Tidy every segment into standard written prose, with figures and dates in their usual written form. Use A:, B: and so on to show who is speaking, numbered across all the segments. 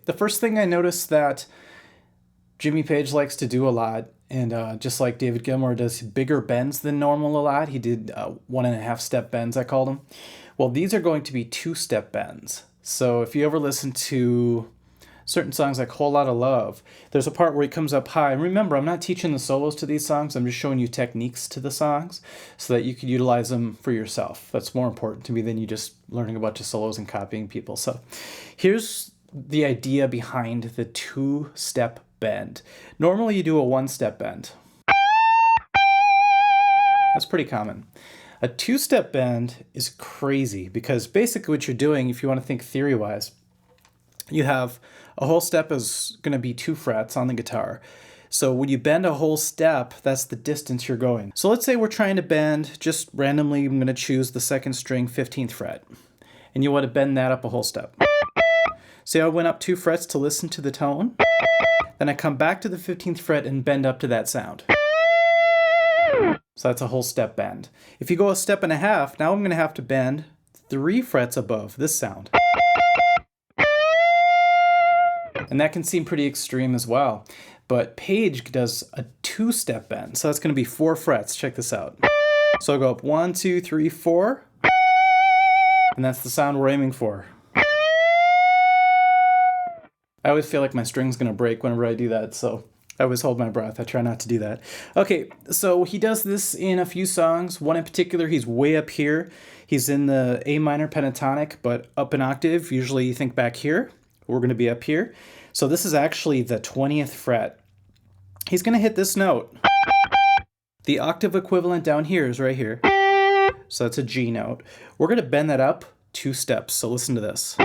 A: the first thing I noticed that Jimmy Page likes to do a lot, and just like David Gilmour does bigger bends than normal a lot, he did 1.5 step bends, I called them. Well, these are going to be 2-step bends. So if you ever listen to certain songs like Whole Lotta Love, there's a part where he comes up high. And remember, I'm not teaching the solos to these songs. I'm just showing you techniques to the songs so that you can utilize them for yourself. That's more important to me than you just learning a bunch of solos and copying people. So here's the idea behind the 2-step bend. Normally you do a 1-step bend. That's pretty common. A 2-step bend is crazy because basically what you're doing, if you want to think theory-wise, you have a whole step is going to be 2 frets on the guitar. So when you bend a whole step, that's the distance you're going. So let's say we're trying to bend, just randomly, I'm going to choose the 2nd string 15th fret. And you want to bend that up a whole step. See how I went up 2 frets to listen to the tone? Then I come back to the 15th fret and bend up to that sound. So that's a whole step bend. If you go 1.5 steps, now I'm going to have to bend 3 frets above this sound. And that can seem pretty extreme as well. But Page does a 2-step bend. So that's going to be 4 frets. Check this out. So I'll go up 1, 2, 3, 4. And that's the sound we're aiming for. I always feel like my string's going to break whenever I do that. So I always hold my breath. I try not to do that. Okay, so he does this in a few songs. One in particular, he's way up here. He's in the A minor pentatonic, but up an octave. Usually you think back here. We're going to be up here. So this is actually the 20th fret. He's going to hit this note. The octave equivalent down here is right here. So that's a G note. We're going to bend that up 2 steps. So listen to this.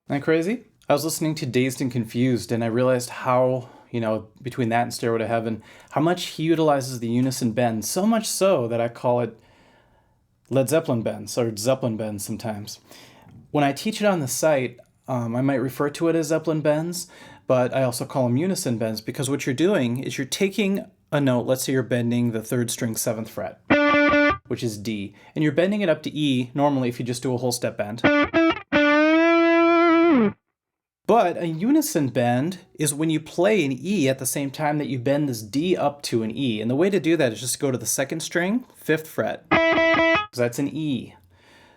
A: Isn't that crazy? I was listening to Dazed and Confused and I realized how, between that and Stairway to Heaven, how much he utilizes the unison bend. So much so that I call it Led Zeppelin bends, or Zeppelin bends sometimes. When I teach it on the site, I might refer to it as Zeppelin bends, but I also call them unison bends because what you're doing is you're taking a note, let's say you're bending the 3rd string 7th fret, which is D, and you're bending it up to E, normally if you just do a whole step bend. But a unison bend is when you play an E at the same time that you bend this D up to an E. And the way to do that is just go to the 2nd string, 5th fret. Because that's an E.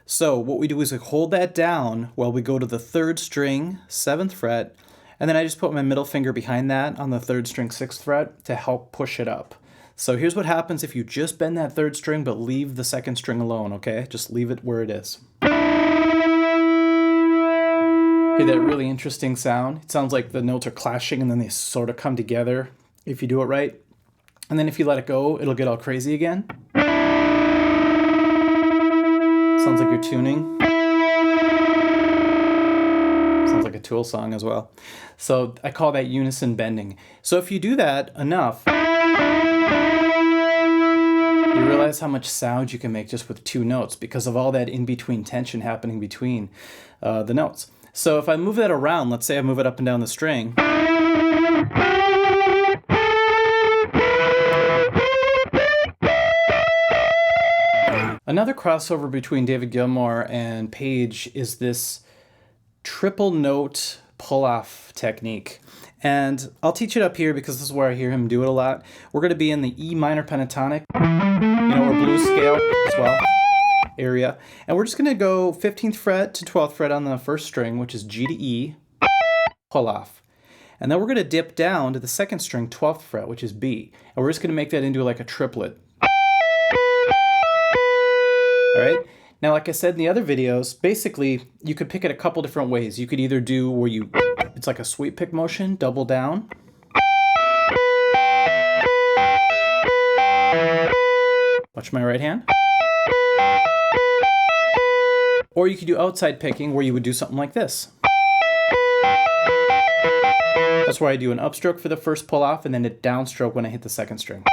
A: So what we do is we hold that down while we go to the 3rd string, 7th fret, and then I just put my middle finger behind that on the 3rd string, 6th fret to help push it up. So here's what happens if you just bend that 3rd string but leave the 2nd string alone, okay? Just leave it where it is. Hear that really interesting sound? It sounds like the notes are clashing and then they sort of come together if you do it right. And then if you let it go, it'll get all crazy again. Sounds like you're tuning. Sounds like a Tool song as well. So I call that unison bending. So if you do that enough, you realize how much sound you can make just with 2 notes because of all that in-between tension happening between the notes. So if I move that around, let's say I move it up and down the string. Another crossover between David Gilmour and Page is this triple note pull-off technique. And I'll teach it up here because this is where I hear him do it a lot. We're going to be in the E minor pentatonic, or blues scale as well, area. And we're just going to go 15th fret to 12th fret on the 1st string, which is G to E, pull off. And then we're going to dip down to the 2nd string, 12th fret, which is B. And we're just going to make that into like a triplet. All right. Now, like I said in the other videos, basically you could pick it a couple different ways. You could either do where it's like a sweep pick motion, double down. Watch my right hand. Or you could do outside picking where you would do something like this. That's where I do an upstroke for the first pull off and then a downstroke when I hit the 2nd string.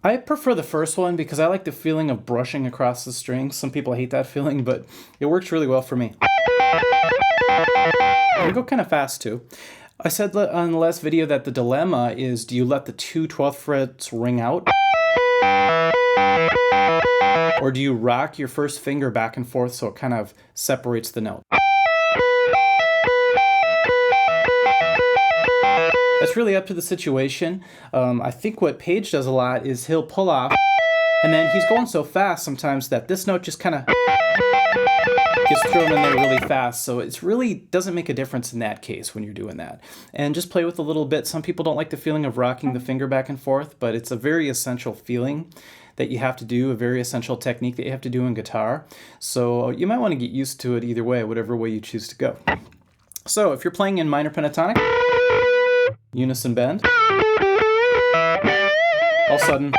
A: I prefer the first one because I like the feeling of brushing across the strings. Some people hate that feeling, but it works really well for me. I go kind of fast too. I said on the last video that the dilemma is, do you let the 2 12th frets ring out? Or do you rock your first finger back and forth so it kind of separates the note? That's really up to the situation. I think what Paige does a lot is he'll pull off, and then he's going so fast sometimes that this note just kind of gets thrown in there really fast. So it really doesn't make a difference in that case when you're doing that. And just play with a little bit. Some people don't like the feeling of rocking the finger back and forth, but it's a very essential feeling that you have to do, a very essential technique that you have to do in guitar. So you might want to get used to it either way, whatever way you choose to go. So if you're playing in minor pentatonic, unison bend, all of a sudden,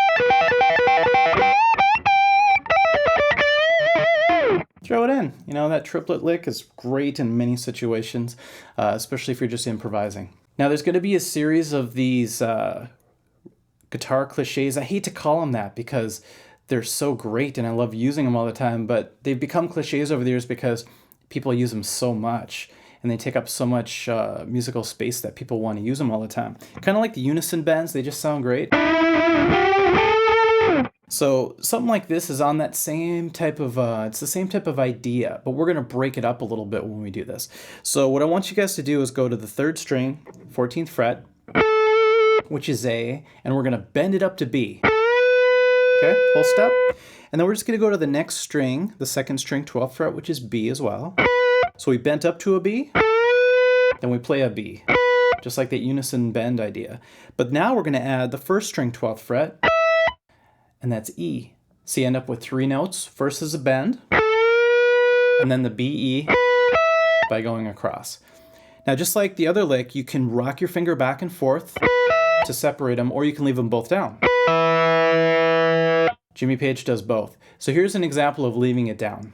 A: throw it in. You know, that triplet lick is great in many situations, especially if you're just improvising. Now there's going to be a series of these guitar cliches. I hate to call them that because they're so great and I love using them all the time, but they've become cliches over the years because people use them so much and they take up so much musical space that people want to use them all the time. Kind of like the unison bends, they just sound great. So something like this is on that same type of, it's the same type of idea, but we're going to break it up a little bit when we do this. So what I want you guys to do is go to the 3rd string, 14th fret, which is A, and we're going to bend it up to B. Okay, whole step. And then we're just going to go to the next string, the 2nd string, 12th fret, which is B as well. So we bent up to a B, then we play a B, just like that unison bend idea. But now we're going to add the 1st string, 12th fret, and that's E. So you end up with 3 notes. First is a bend, and then the B, E by going across. Now just like the other lick, you can rock your finger back and forth to separate them, or you can leave them both down. Jimmy Page does both. So here's an example of leaving it down.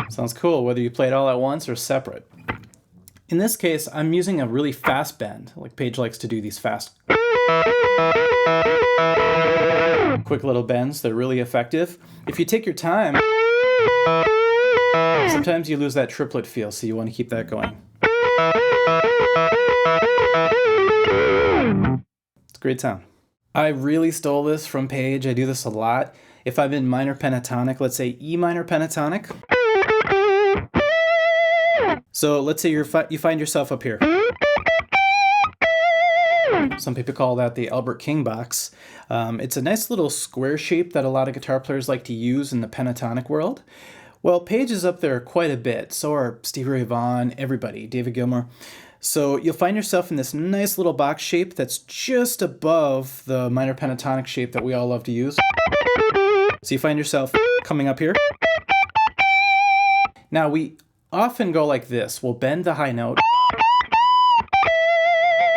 A: Sounds cool, whether you play it all at once or separate. In this case, I'm using a really fast bend, like Page likes to do these fast, quick little bends. They're really effective. If you take your time, sometimes you lose that triplet feel, so you want to keep that going. It's a great sound. I really stole this from Page. I do this a lot. If I'm in minor pentatonic, let's say E minor pentatonic. So let's say you find yourself up here. Some people call that the Albert King box. It's a nice little square shape that a lot of guitar players like to use in the pentatonic world. Well, Page is up there quite a bit. So are Stevie Ray Vaughan, everybody, David Gilmour. So you'll find yourself in this nice little box shape that's just above the minor pentatonic shape that we all love to use. So you find yourself coming up here. Now we often go like this. We'll bend the high note.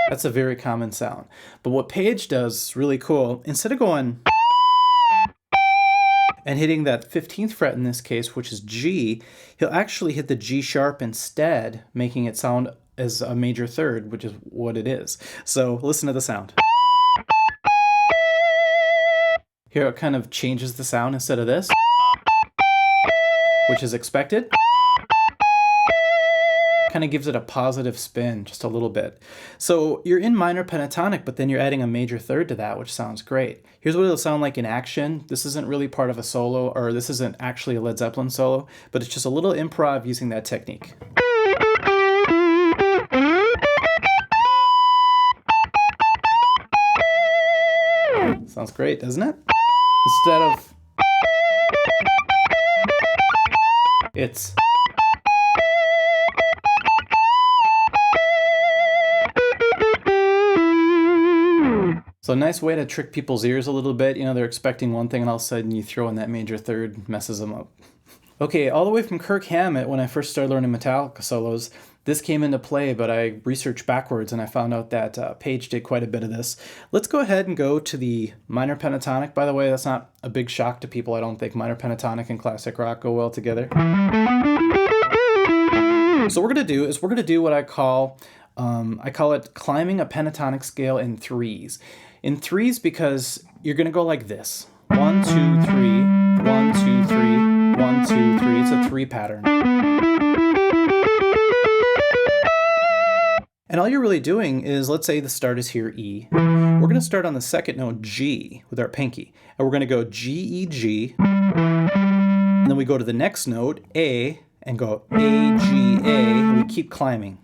A: That's a very common sound. But what Page does is really cool. Instead of going and hitting that 15th fret in this case, which is G, he'll actually hit the G sharp instead, making it sound as a major third, which is what it is. So listen to the sound. Here it kind of changes the sound instead of this, which is expected. Kind of gives it a positive spin, just a little bit. So you're in minor pentatonic, but then you're adding a major third to that, which sounds great. Here's what it'll sound like in action. This isn't really part of a solo, or this isn't actually a Led Zeppelin solo, but it's just a little improv using that technique. Sounds great, doesn't it? Instead of, it's so a nice way to trick people's ears a little bit. You know, they're expecting one thing and all of a sudden you throw in that major third, messes them up. Okay, all the way from Kirk Hammett, when I first started learning Metallica solos, this came into play, but I researched backwards and I found out that Page did quite a bit of this. Let's go ahead and go to the minor pentatonic. By the way, that's not a big shock to people. I don't think minor pentatonic and classic rock go well together. So what we're going to do is we're going to do what I call it climbing a pentatonic scale in threes. In threes because you're going to go like this. 1, 2, 3, 1, 2, 3, 1, 2, 3. It's a 3 pattern. And all you're really doing is, let's say the start is here, E. We're going to start on the second note, G, with our pinky. And we're going to go G, E, G. And then we go to the next note, A, and go A, G, A, and we keep climbing.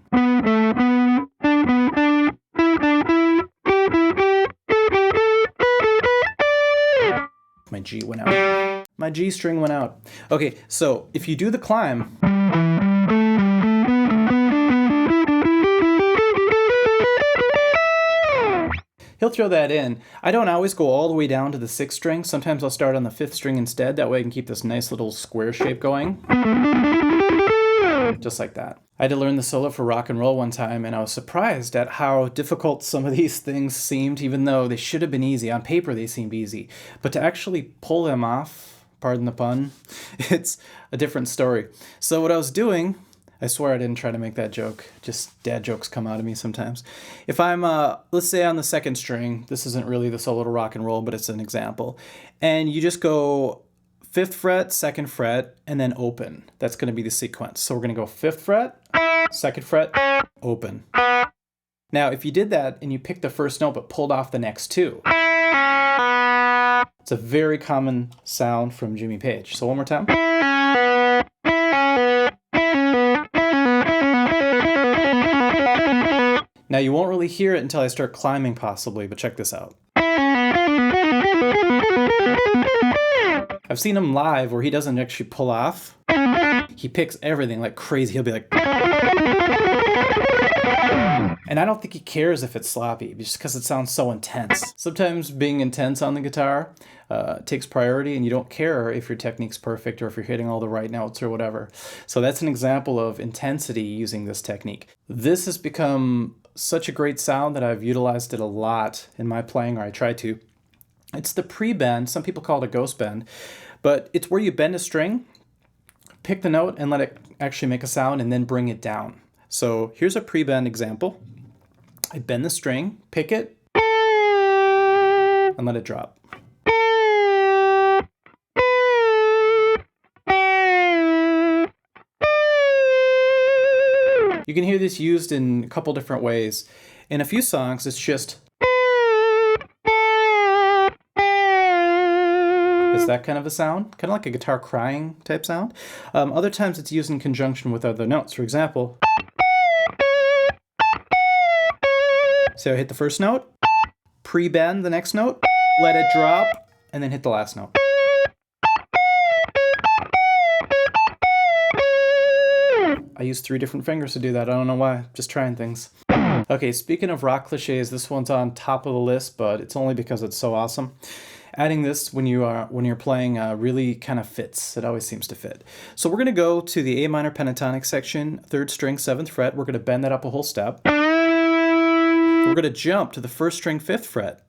A: My G went out. My G string went out. Okay, so if you do the climb, he'll throw that in. I don't always go all the way down to the 6th string. Sometimes I'll start on the 5th string instead. That way I can keep this nice little square shape going. Just like that. I had to learn the solo for rock and roll one time, and I was surprised at how difficult some of these things seemed, even though they should have been easy. On paper, they seemed easy. But to actually pull them off, pardon the pun, it's a different story. So what I was doing, I swear I didn't try to make that joke. Just dad jokes come out of me sometimes. If I'm, let's say on the 2nd string, this isn't really the solo to rock and roll, but it's an example. And you just go 5th fret, 2nd fret, and then open. That's going to be the sequence. So we're going to go 5th fret, 2nd fret, open. Now, if you did that and you picked the first note but pulled off the next two, it's a very common sound from Jimmy Page. So one more time. Now you won't really hear it until I start climbing possibly, but check this out. I've seen him live where he doesn't actually pull off. He picks everything like crazy. He'll be like... And I don't think he cares if it's sloppy, just because it sounds so intense. Sometimes being intense on the guitar takes priority, and you don't care if your technique's perfect or if you're hitting all the right notes or whatever. So that's an example of intensity using this technique. This has become such a great sound that I've utilized it a lot in my playing, or I try to. It's the pre-bend. Some people call it a ghost bend, but it's where you bend a string, pick the note, and let it actually make a sound, and then bring it down. So here's a pre-bend example. I bend the string, pick it, and let it drop. You can hear this used in a couple different ways. In a few songs, it's just... It's that kind of a sound, kind of like a guitar crying type sound. Other times it's used in conjunction with other notes. For example, so I hit the first note, pre-bend the next note, let it drop, and then hit the last note. I use 3 different fingers to do that. I don't know why, just trying things. Okay, speaking of rock cliches, this one's on top of the list, but it's only because it's so awesome. Adding this when you're playing really kind of fits. It always seems to fit. So we're going to go to the A minor pentatonic section, 3rd string, 7th fret. We're going to bend that up a whole step. We're going to jump to the 1st string, 5th fret.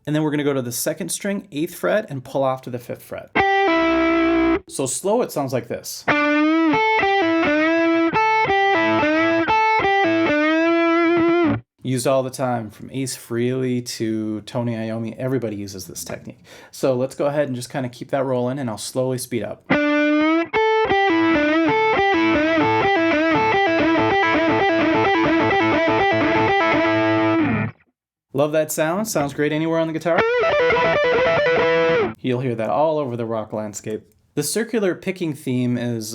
A: And then we're going to go to the 2nd string, 8th fret, and pull off to the 5th fret. So slow, it sounds like this. Used all the time, from Ace Frehley to Tony Iommi. Everybody uses this technique. So let's go ahead and just kind of keep that rolling, and I'll slowly speed up. Love that sound. Sounds great anywhere on the guitar. You'll hear that all over the rock landscape. The circular picking theme is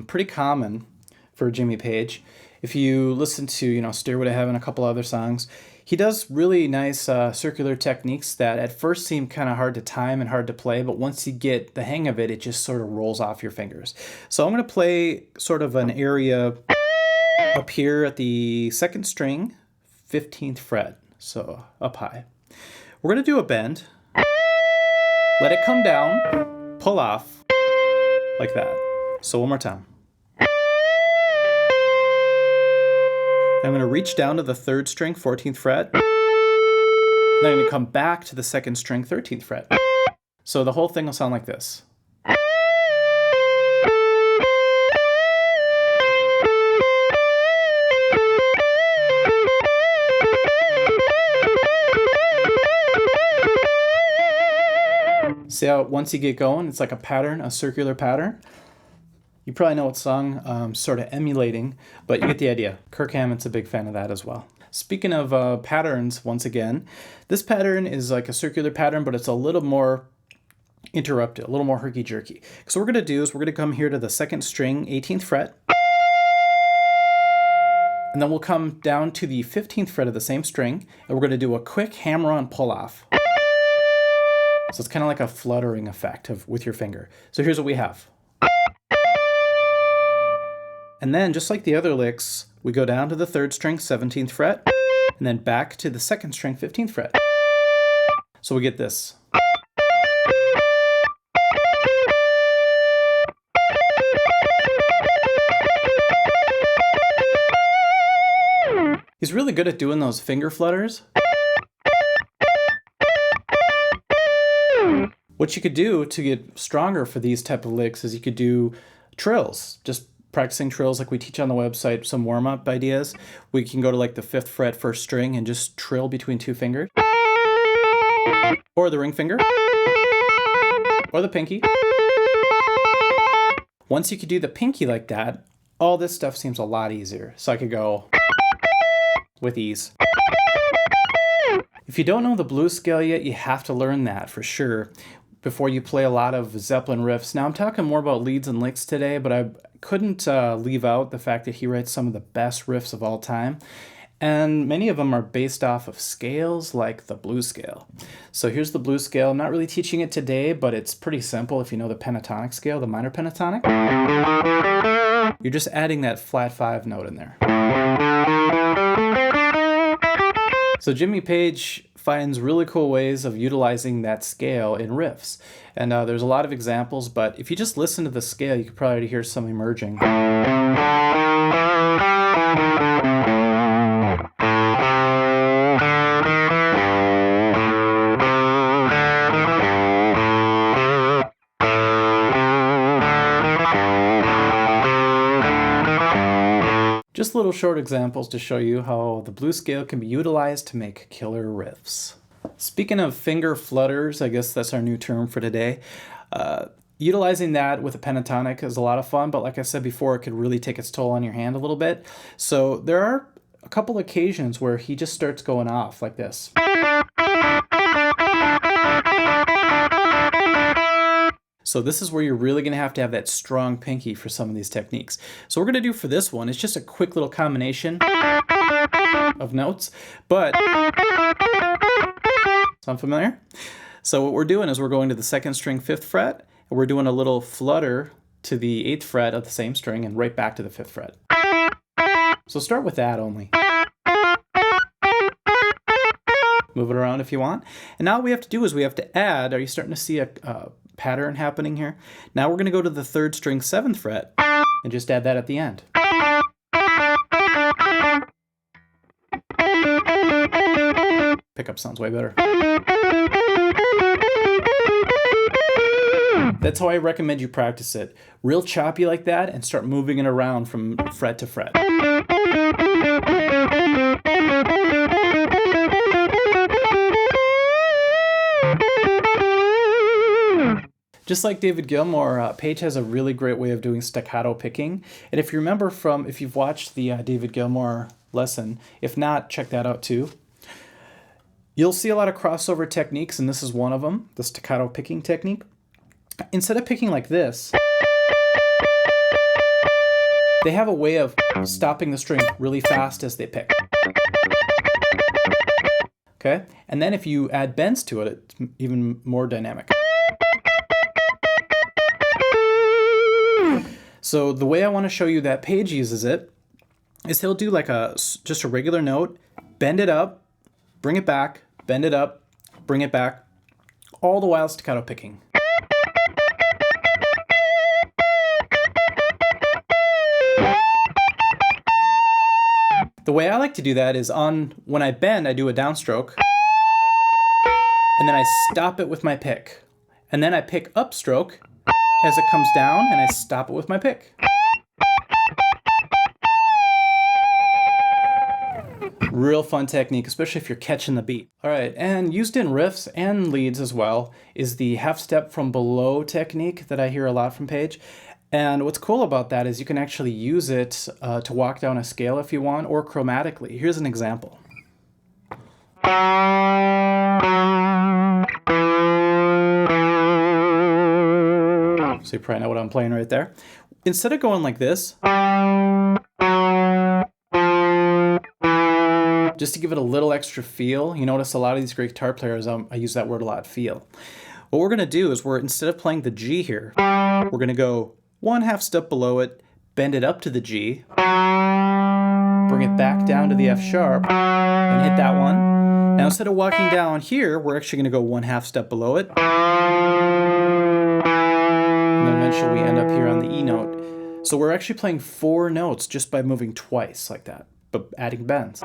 A: pretty common for Jimmy Page. If you listen to, Stairway to Heaven, a couple other songs, he does really nice circular techniques that at first seem kind of hard to time and hard to play, but once you get the hang of it, it just sort of rolls off your fingers. So I'm going to play sort of an area up here at the 2nd string, 15th fret, so up high. We're going to do a bend, let it come down, pull off, like that. So one more time. I'm going to reach down to the 3rd string, 14th fret. Then I'm going to come back to the 2nd string, 13th fret. So the whole thing will sound like this. See how once you get going, it's like a pattern, a circular pattern? You probably know what song I'm sort of emulating, but you get the idea. Kirk Hammett's a big fan of that as well. Speaking of patterns, once again, this pattern is like a circular pattern, but it's a little more interrupted, a little more herky-jerky. So what we're going to do is we're going to come here to the 2nd string, 18th fret, and then we'll come down to the 15th fret of the same string, and we're going to do a quick hammer-on pull-off. So it's kind of like a fluttering effect with your finger. So here's what we have. And then, just like the other licks, we go down to the 3rd string, 17th fret, and then back to the 2nd string, 15th fret. So we get this. He's really good at doing those finger flutters. What you could do to get stronger for these type of licks is you could do trills, just practicing trills like we teach on the website, some warm-up ideas. We can go to like the 5th fret, 1st string, and just trill between 2 fingers. Or the ring finger. Or the pinky. Once you could do the pinky like that, all this stuff seems a lot easier. So I could go with ease. If you don't know the blues scale yet, you have to learn that for sure before you play a lot of Zeppelin riffs. Now I'm talking more about leads and licks today, but I couldn't leave out the fact that he writes some of the best riffs of all time. And many of them are based off of scales like the blues scale. So here's the blues scale. I'm not really teaching it today, but it's pretty simple if you know the pentatonic scale, the minor pentatonic. You're just adding that flat 5 note in there. So Jimmy Page finds really cool ways of utilizing that scale in riffs. And there's a lot of examples, but if you just listen to the scale, you could probably hear some emerging. Just little short examples to show you how the blues scale can be utilized to make killer riffs. Speaking of finger flutters, I guess that's our new term for today. Utilizing that with a pentatonic is a lot of fun, but like I said before, it could really take its toll on your hand a little bit. So there are a couple occasions where he just starts going off like this. So this is where you're really going to have that strong pinky for some of these techniques. So what we're going to do for this one is just a quick little combination of notes, but sound familiar? So what we're doing is we're going to the 2nd string, 5th fret, and we're doing a little flutter to the 8th fret of the same string and right back to the 5th fret. So start with that only. Move it around if you want. And now what we have to do is we have to add, are you starting to see a pattern happening here? Now we're going to go to the 3rd string, 7th fret and just add that at the end. Pickup sounds way better. That's how I recommend you practice it. Real choppy like that and start moving it around from fret to fret. Just like David Gilmour, Page has a really great way of doing staccato picking. And if you remember if you've watched the David Gilmour lesson, if not, check that out too. You'll see a lot of crossover techniques, and this is one of them, the staccato picking technique. Instead of picking like this, they have a way of stopping the string really fast as they pick. Okay? And then if you add bends to it, it's even more dynamic. So the way I want to show you that Page uses it is he'll do like just a regular note, bend it up, bring it back, bend it up, bring it back, all the while staccato picking. The way I like to do that is when I bend, I do a downstroke, and then I stop it with my pick. And then I pick upstroke as it comes down, and I stop it with my pick. Real fun technique, especially if you're catching the beat. All right, and used in riffs and leads as well is the half step from below technique that I hear a lot from Page. And what's cool about that is you can actually use it to walk down a scale if you want, or chromatically. Here's an example. So you probably know what I'm playing right there. Instead of going like this, just to give it a little extra feel, you notice a lot of these great guitar players, I use that word a lot, feel. What we're gonna do is instead of playing the G here, we're gonna go 1/2 step below it, bend it up to the G, bring it back down to the F sharp, and hit that one. Now instead of walking down here, we're actually gonna go 1/2 step below it. And then eventually we end up here on the E note. So we're actually playing 4 notes just by moving twice like that, but adding bends.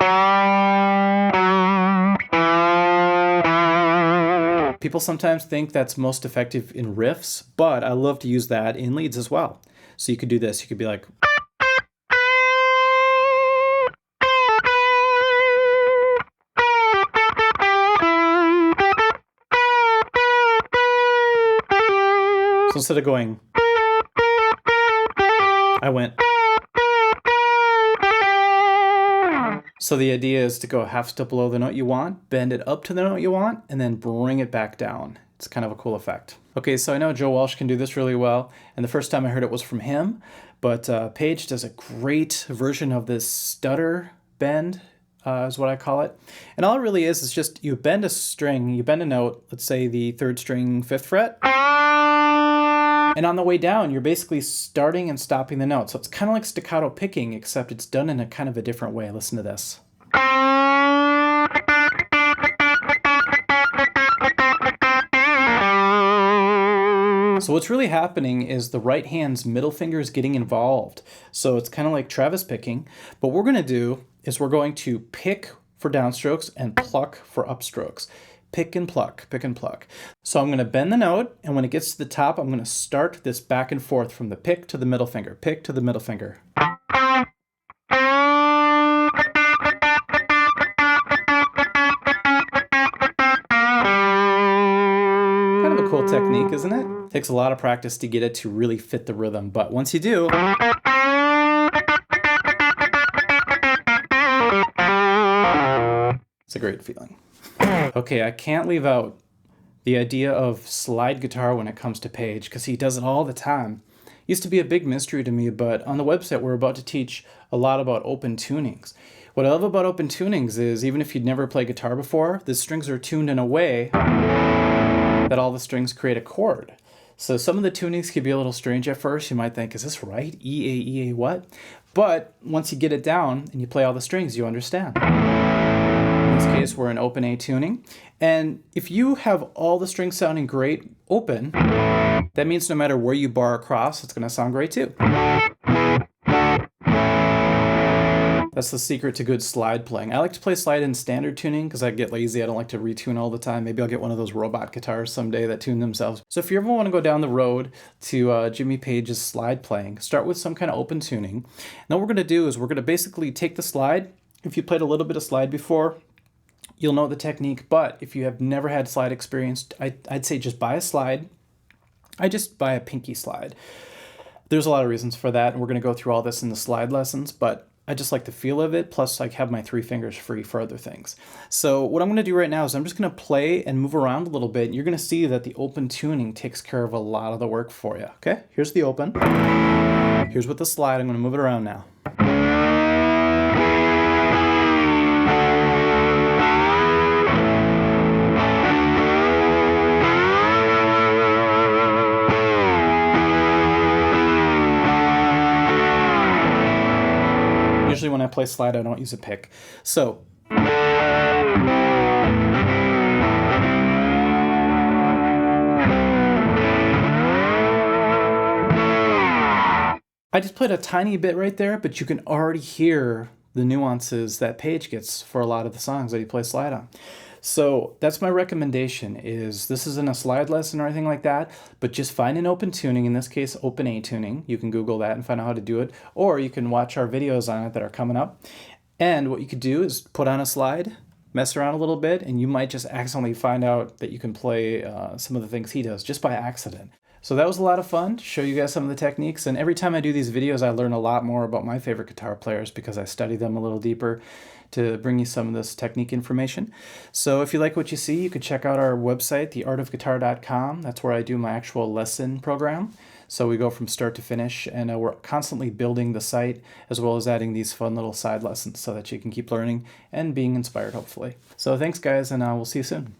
A: People sometimes think that's most effective in riffs, but I love to use that in leads as well. So you could do this, you could be like, so instead of going, I went. So the idea is to go 1/2 step below the note you want, bend it up to the note you want, and then bring it back down. It's kind of a cool effect. Okay, so I know Joe Walsh can do this really well, and the first time I heard it was from him, but Paige does a great version of this stutter bend, is what I call it. And all it really is just you bend a string, you bend a note, let's say the 3rd string 5th fret, and on the way down, you're basically starting and stopping the note. So it's kind of like staccato picking, except it's done in a kind of a different way. Listen to this. So what's really happening is the right hand's middle finger is getting involved. So it's kind of like Travis picking. But what we're going to do is we're going to pick for downstrokes and pluck for upstrokes. Pick and pluck, pick and pluck. So I'm going to bend the note, and when it gets to the top, I'm going to start this back and forth from the pick to the middle finger, pick to the middle finger. Kind of a cool technique, isn't it? Takes a lot of practice to get it to really fit the rhythm, but once you do, it's a great feeling. Okay, I can't leave out the idea of slide guitar when it comes to Paige, because he does it all the time. Used to be a big mystery to me, but on the website we're about to teach a lot about open tunings. What I love about open tunings is even if you'd never played guitar before, the strings are tuned in a way that all the strings create a chord. So some of the tunings can be a little strange at first. You might think, is this right? E, A, what? But once you get it down and you play all the strings, you understand. In this case, we're in open A tuning. And if you have all the strings sounding great open, that means no matter where you bar across, it's going to sound great too. That's the secret to good slide playing. I like to play slide in standard tuning because I get lazy. I don't like to retune all the time. Maybe I'll get one of those robot guitars someday that tune themselves. So if you ever want to go down the road to Jimmy Page's slide playing, start with some kind of open tuning. And then what we're going to do is we're going to basically take the slide. If you played a little bit of slide before, you'll know the technique. But if you have never had slide experience, I'd say just buy a slide. I just buy a pinky slide. There's a lot of reasons for that, and we're going to go through all this in the slide lessons, but I just like the feel of it, plus I have my 3 fingers free for other things. So what I'm going to do right now is I'm just going to play and move around a little bit, and you're going to see that the open tuning takes care of a lot of the work for you. Okay, here's the open. Here's with the slide. I'm going to move it around now. Usually when I play slide, I don't use a pick. So I just played a tiny bit right there, but you can already hear the nuances that Paige gets for a lot of the songs that he plays slide on. So that's my recommendation. Is this isn't a slide lesson or anything like that, but just find an open tuning, in this case open A tuning. You can Google that and find out how to do it, or you can watch our videos on it that are coming up. And what you could do is put on a slide, mess around a little bit, and you might just accidentally find out that you can play some of the things he does just by accident. So that was a lot of fun to show you guys some of the techniques, and every time I do these videos I learn a lot more about my favorite guitar players because I study them a little deeper to bring you some of this technique information. So if you like what you see, you can check out our website, theartofguitar.com. That's where I do my actual lesson program. So we go from start to finish, and we're constantly building the site as well as adding these fun little side lessons so that you can keep learning and being inspired, hopefully. So thanks guys, and we'll see you soon.